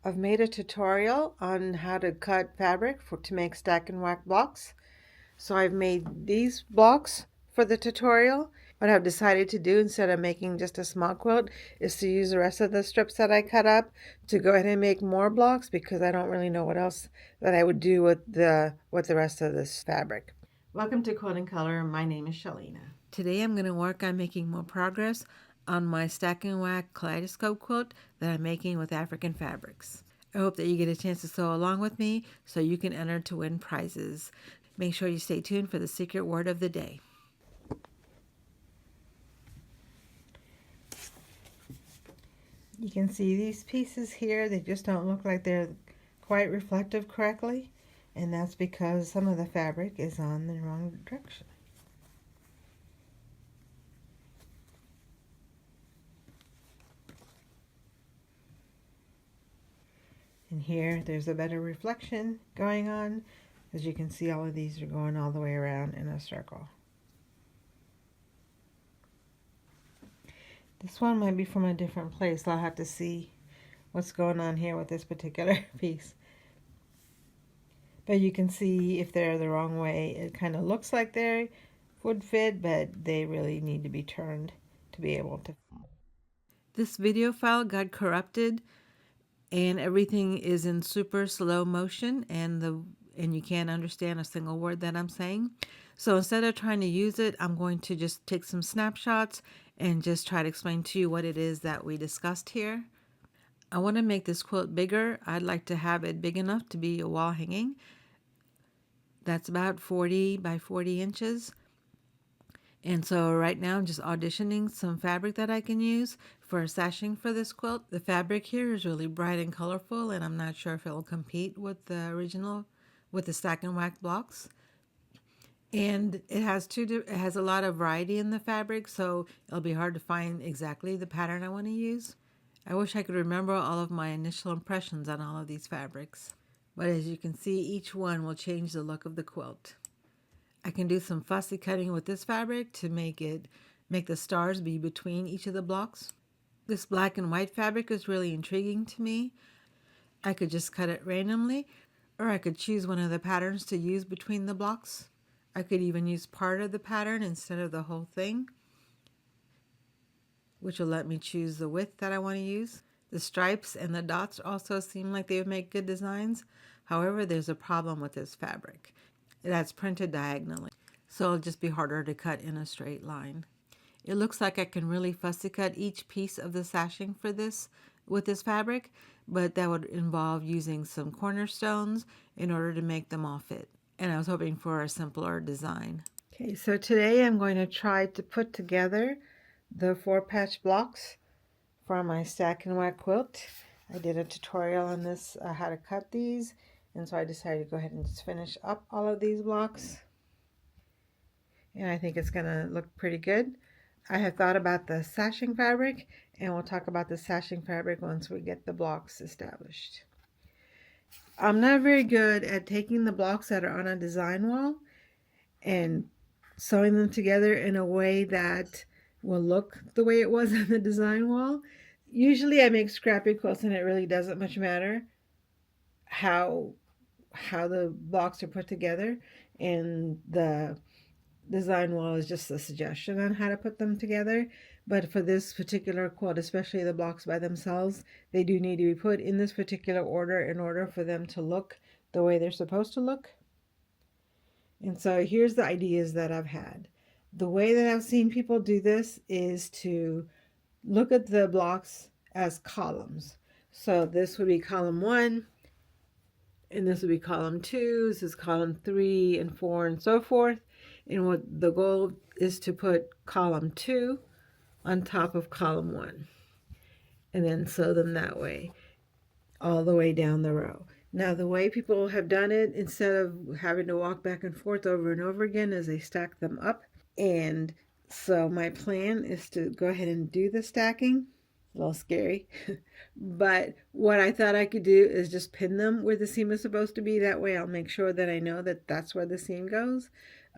I've made a tutorial on how to cut fabric to make stack and whack blocks. So I've made these blocks for the tutorial. What I've decided to do instead of making just a small quilt is to use the rest of the strips that I cut up to go ahead and make more blocks because I don't really know what else that I would do with the rest of this fabric. Welcome to Quilting Color. My name is Shalina. Today I'm going to work on making more progress on my stack and whack kaleidoscope quilt that I'm making with African fabrics. I hope that you get a chance to sew along with me so you can enter to win prizes. Make sure you stay tuned for the secret word of the day. You can see these pieces here, they just don't look like they're quite reflective correctly, and that's because some of the fabric is on the wrong direction. And here there's a better reflection going on. As you can see, all of these are going all the way around in a circle. This one might be from a different place. I'll have to see what's going on here with this particular piece. But you can see if they're the wrong way, it kind of looks like they would fit, but they really need to be turned to be able to. This video file got corrupted and everything is in super slow motion and you can't understand a single word that I'm saying. So instead of trying to use it, I'm going to just take some snapshots and just try to explain to you what it is that we discussed here. I want to make this quilt bigger. I'd like to have it big enough to be a wall hanging. That's about 40 by 40 inches. And so right now I'm just auditioning some fabric that I can use for sashing for this quilt. The fabric here is really bright and colorful, and I'm not sure if it'll compete with the original, with the stack and whack blocks. And it has a lot of variety in the fabric, so it'll be hard to find exactly the pattern I want to use. I wish I could remember all of my initial impressions on all of these fabrics. But as you can see, each one will change the look of the quilt. I can do some fussy cutting with this fabric to make the stars be between each of the blocks. This black and white fabric is really intriguing to me. I could just cut it randomly, or I could choose one of the patterns to use between the blocks. I could even use part of the pattern instead of the whole thing, which will let me choose the width that I want to use. The stripes and the dots also seem like they would make good designs. However, there's a problem with this fabric. That's printed diagonally, so it'll just be harder to cut in a straight line. It looks like I can really fussy cut each piece of the sashing for this with this fabric, but that would involve using some cornerstones in order to make them all fit. And I was hoping for a simpler design. Okay, so today I'm going to try to put together the 4-patch blocks for my stack and whack quilt. I did a tutorial on this, how to cut these. And so I decided to go ahead and just finish up all of these blocks. And I think it's going to look pretty good. I have thought about the sashing fabric, and we'll talk about the sashing fabric once we get the blocks established. I'm not very good at taking the blocks that are on a design wall and sewing them together in a way that will look the way it was on the design wall. Usually I make scrappy quilts and it really doesn't much matter how the blocks are put together, and the design wall is just a suggestion on how to put them together. But for this particular quilt, especially the blocks by themselves, they do need to be put in this particular order in order for them to look the way they're supposed to look. And so here's the ideas that I've had. The way that I've seen people do this is to look at the blocks as columns. So this would be column 1, and this would be column 2, this is column 3 and 4 and so forth. And what the goal is to put column 2 on top of column 1 and then sew them that way all the way down the row. Now the way people have done it, instead of having to walk back and forth over and over again, is they stack them up. And so my plan is to go ahead and do the stacking. A little scary, but what I thought I could do is just pin them where the seam is supposed to be. That way I'll make sure that I know that that's where the seam goes.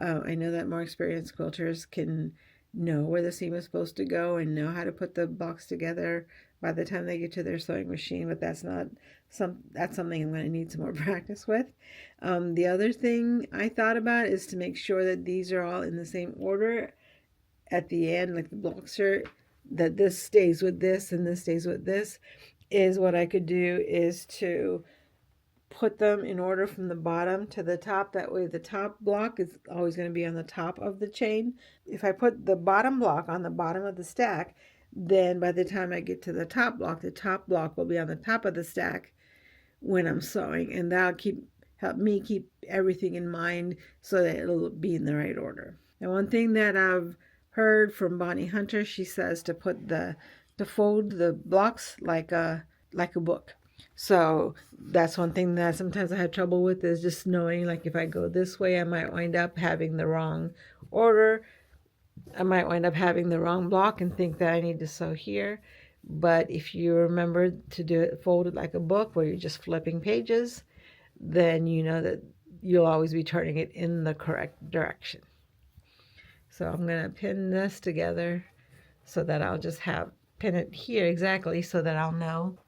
I know that more experienced quilters can know where the seam is supposed to go and know how to put the blocks together by the time they get to their sewing machine, but that's something I'm going to need some more practice with. The other thing I thought about is to make sure that these are all in the same order at the end, like the blocks are, that this stays with this and this stays with this. Is what I could do is to put them in order from the bottom to the top. That way the top block is always going to be on the top of the chain. If I put the bottom block on the bottom of the stack, then by the time I get to the top block will be on the top of the stack when I'm sewing, and that'll help me keep everything in mind so that it'll be in the right order. And one thing that I've heard from Bonnie Hunter, she says to fold the blocks like a book. So that's one thing that sometimes I have trouble with, is just knowing, like, if I go this way, I might wind up having the wrong order. I might wind up having the wrong block and think that I need to sew here. But if you remember to do it folded like a book, where you're just flipping pages, then you know that you'll always be turning it in the correct direction. So I'm going to pin this together so that I'll just pin it here exactly, so that I'll know.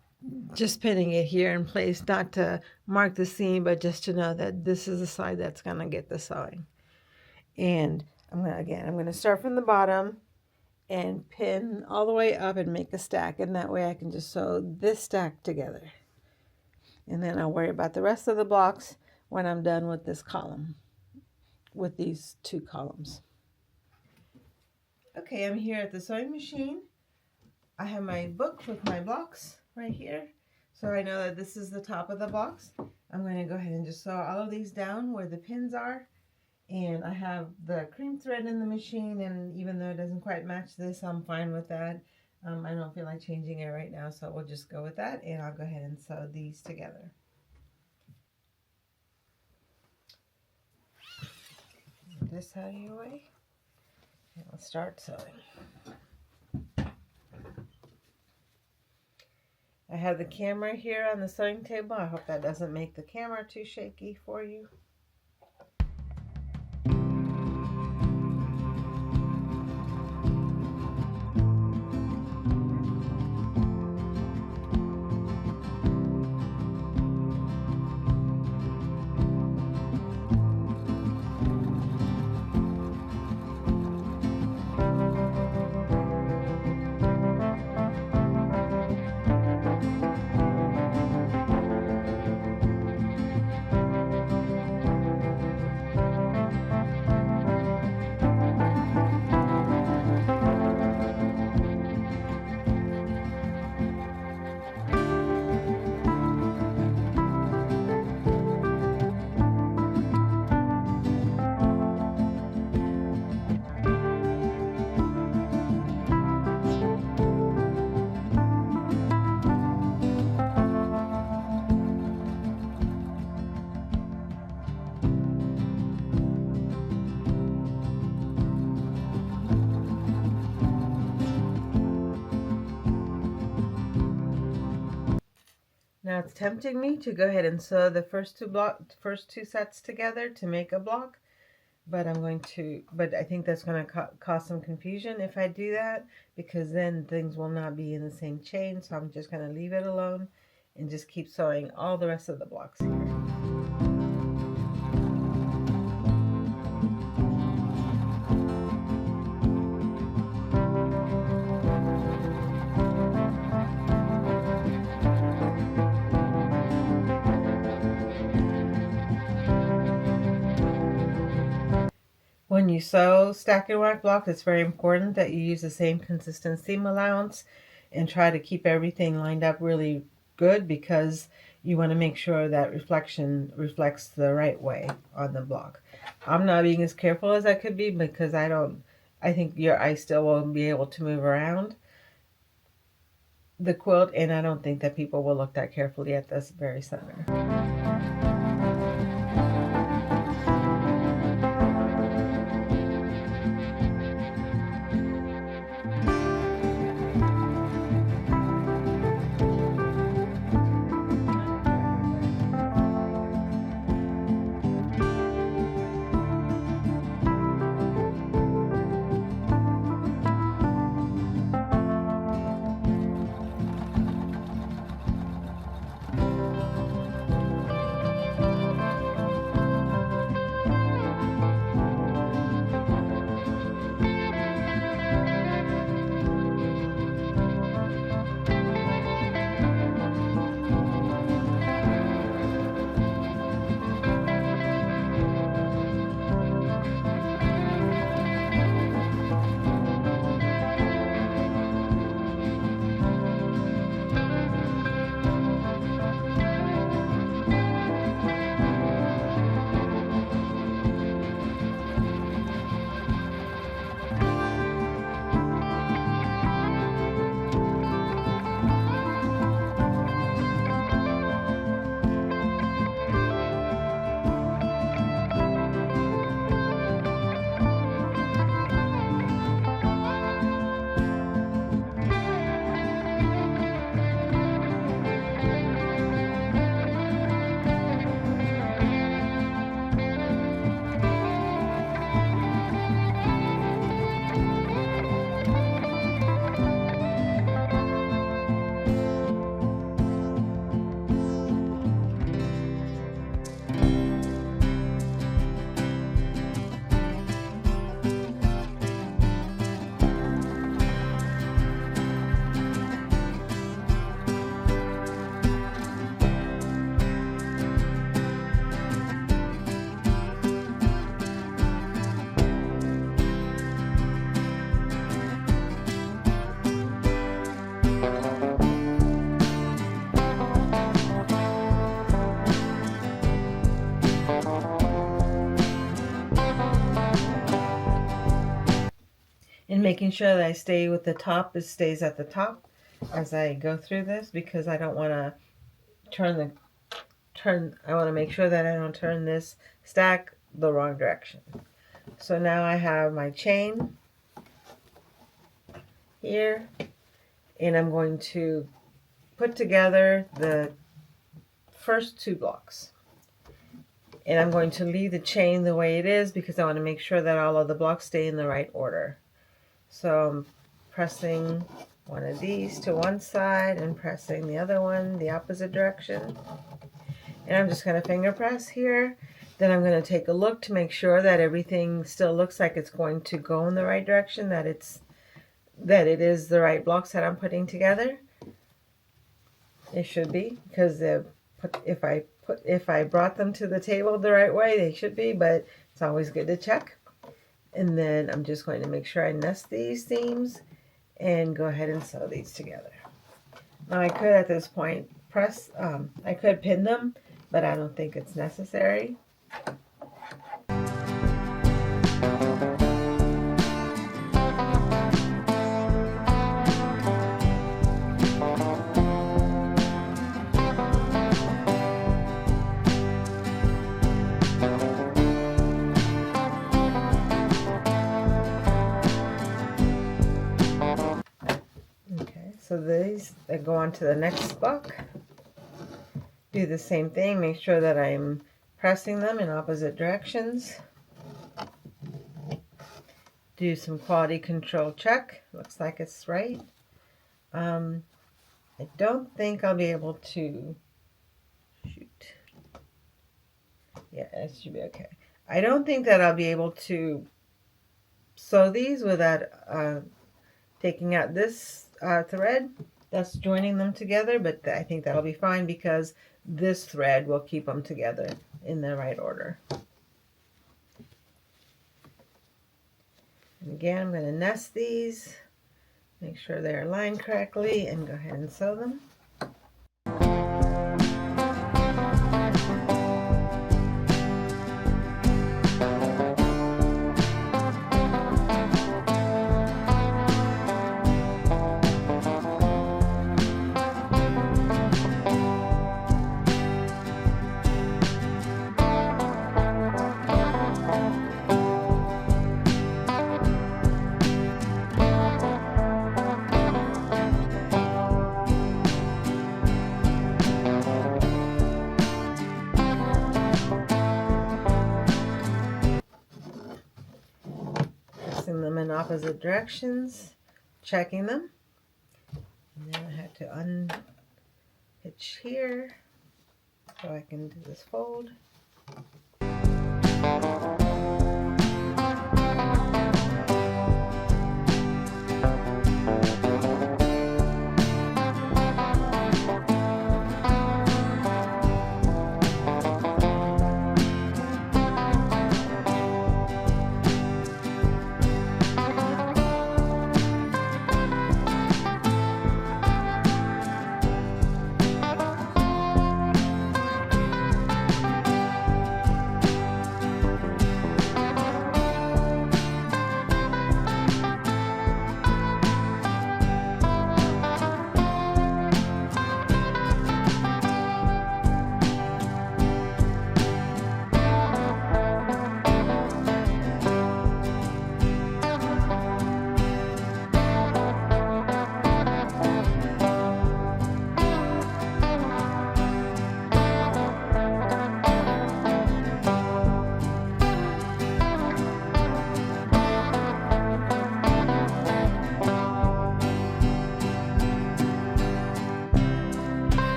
Just pinning it here in place, not to mark the seam, but just to know that this is the side that's going to get the sewing. And I'm going to start from the bottom and pin all the way up and make a stack, and that way I can just sew this stack together. And then I'll worry about the rest of the blocks when I'm done with this column, with these two columns. Okay, I'm here at the sewing machine. I have my book with my blocks right here. So I know that this is the top of the box. I'm going to go ahead and just sew all of these down where the pins are. And I have the cream thread in the machine, and even though it doesn't quite match this, I'm fine with that. I don't feel like changing it right now, so we'll just go with that, and I'll go ahead and sew these together. Get this out of your way, and I'll start sewing. I have the camera here on the sewing table. I hope that doesn't make the camera too shaky for you. Now it's tempting me to go ahead and sew the first two sets together to make a block, but I think that's going to cause some confusion if I do that, because then things will not be in the same chain. So I'm just going to leave it alone and just keep sewing all the rest of the blocks here. When you sew stack and rack blocks, it's very important that you use the same consistent seam allowance and try to keep everything lined up really good, because you want to make sure that reflection reflects the right way on the block. I'm not being as careful as I could be, because I think your eye still won't be able to move around the quilt, and I don't think that people will look that carefully at this very center. making sure that I stay with the top, it stays at the top as I go through this, because I don't want to I want to make sure that I don't turn this stack the wrong direction. So now I have my chain here, and I'm going to put together the first 2 blocks. And I'm going to leave the chain the way it is because I want to make sure that all of the blocks stay in the right order. So I'm pressing one of these to one side and pressing the other one the opposite direction. And I'm just going to finger press here. Then I'm going to take a look to make sure that everything still looks like it's going to go in the right direction, that it is the right blocks that I'm putting together. It should be, because if I brought them to the table the right way, they should be, but it's always good to check. And then I'm just going to make sure I nest these seams and go ahead and sew these together. Now I could at this point I could pin them, but I don't think it's necessary. So these that go on to the next block. Do the same thing, make sure that I'm pressing them in opposite directions. Do some quality control check. Looks like it's right. I don't think I'll be able to shoot. Yeah, it should be okay. I don't think that I'll be able to sew these without taking out this thread that's joining them together, but I think that'll be fine because this thread will keep them together in the right order. And again, I'm going to nest these, make sure they're aligned correctly, and go ahead and sew them. Them in opposite directions, checking them, and then I have to unhitch here so I can do this fold.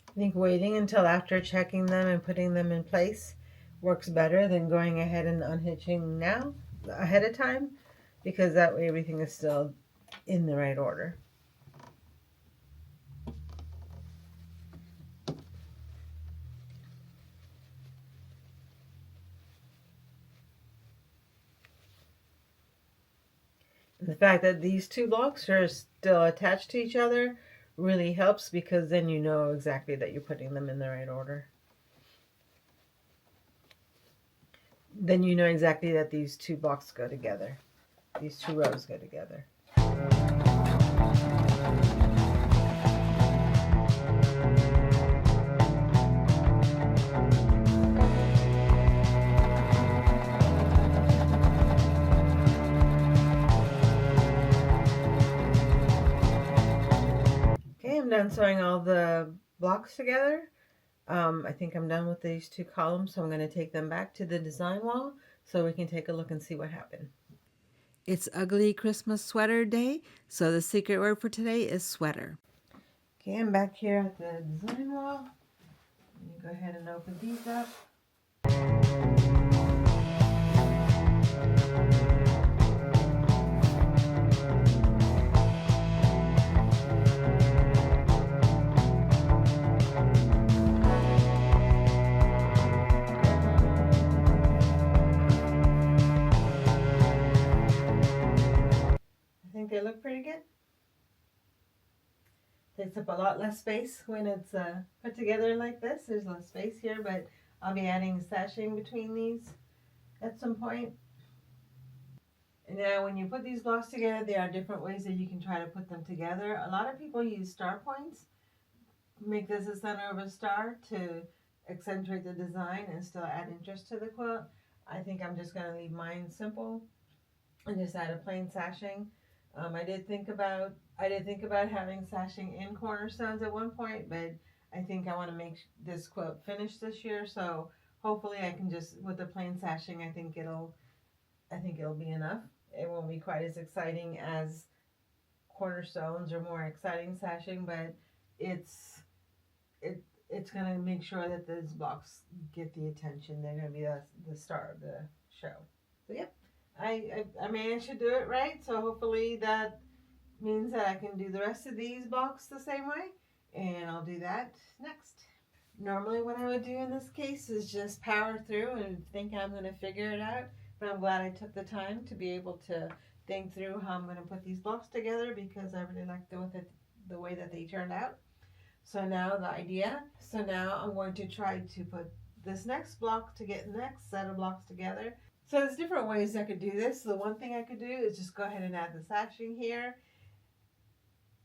I think waiting until after checking them and putting them in place works better than going ahead and unhitching now. ahead of time, because that way everything is still in the right order. And the fact that these two blocks are still attached to each other really helps, because then you know exactly that you're putting them in the right order. Then you know exactly that these two blocks go together. These two rows go together. Okay, I'm done sewing all the blocks together. I think I'm done with these two columns, so I'm going to take them back to the design wall so we can take a look and see what happened. It's Ugly Christmas Sweater Day, so the secret word for today is sweater. Okay, I'm back here at the design wall. Let me go ahead and open these up. I think they look pretty good. Takes up a lot less space when it's put together like this. There's less space here, but I'll be adding sashing between these at some point. And now when you put these blocks together, there are different ways that you can try to put them together. A lot of people use star points. Make this the center of a star to accentuate the design and still add interest to the quilt. I think I'm just going to leave mine simple and just add a plain sashing. I did think about having sashing in cornerstones at one point, but I think I want to make this quilt finished this year, so hopefully I can just, with the plain sashing, I think it'll be enough. It won't be quite as exciting as cornerstones or more exciting sashing, but it's it's going to make sure that those blocks get the attention. They're going to be the star of the show. So yep, I managed to do it right. So hopefully that means that I can do the rest of these blocks the same way, and I'll do that next. Normally what I would do in this case is just power through and think I'm going to figure it out, but I'm glad I took the time to be able to think through how I'm going to put these blocks together, because I really like the way that they turned out. So now I'm going to try to put this next block to get the next set of blocks together. So there's different ways I could do this. The one thing I could do is just go ahead and add the sashing here,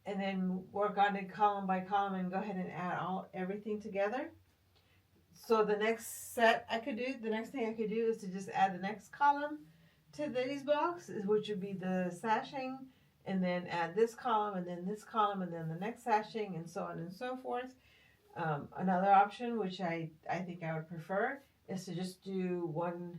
and then work on it column by column and go ahead and add everything together. So the next thing I could do is to just add the next column to these blocks, which would be the sashing, and then add this column, and then this column, and then the next sashing, and so on and so forth. Another option, which I think I would prefer, is to just do one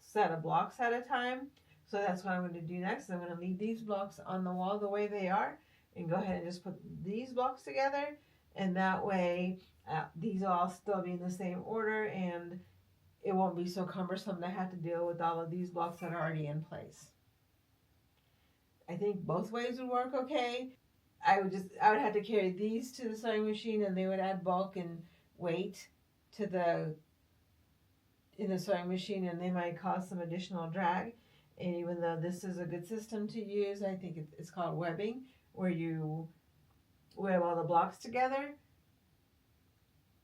set of blocks at a time. So that's what I'm going to do next. I'm going to leave these blocks on the wall the way they are, and go ahead and just put these blocks together, and that way these will all still be in the same order, and it won't be so cumbersome to have to deal with all of these blocks that are already in place. I think both ways would work okay. I would have to carry these to the sewing machine, and they would add bulk and weight to in the sewing machine, and they might cause some additional drag. And even though this is a good system to use, I think it's called webbing, where you web all the blocks together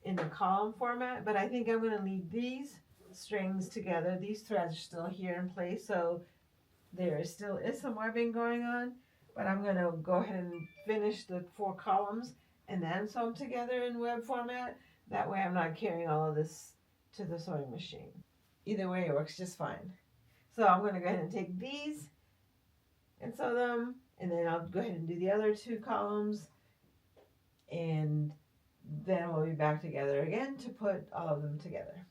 in the column format. But I think I'm going to leave these strings together. These threads are still here in place, so there still is some webbing going on. But I'm going to go ahead and finish the 4 columns and then sew them together in web format. That way I'm not carrying all of this to the sewing machine. Either way, it works just fine. So I'm going to go ahead and take these and sew them, and then I'll go ahead and do the other 2 columns, and then we'll be back together again to put all of them together.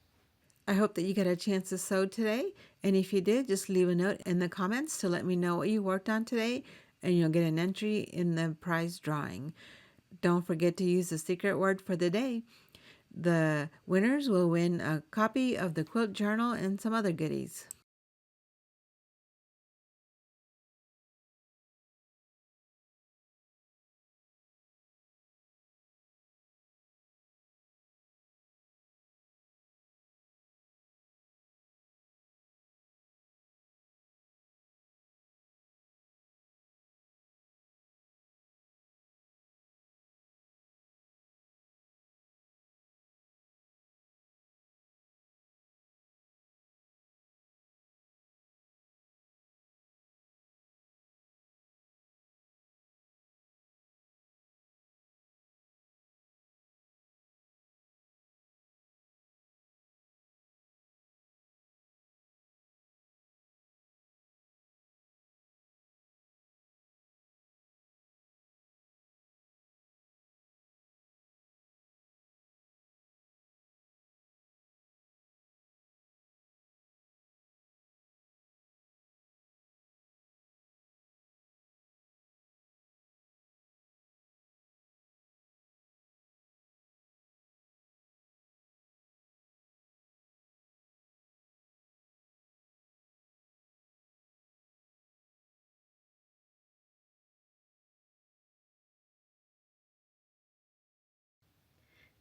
I hope that you got a chance to sew today, and if you did, just leave a note in the comments to let me know what you worked on today, and you'll get an entry in the prize drawing. Don't forget to use the secret word for the day. The winners will win a copy of the Quilt Journal and some other goodies.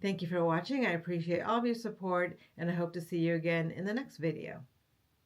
Thank you for watching. I appreciate all of your support, and I hope to see you again in the next video.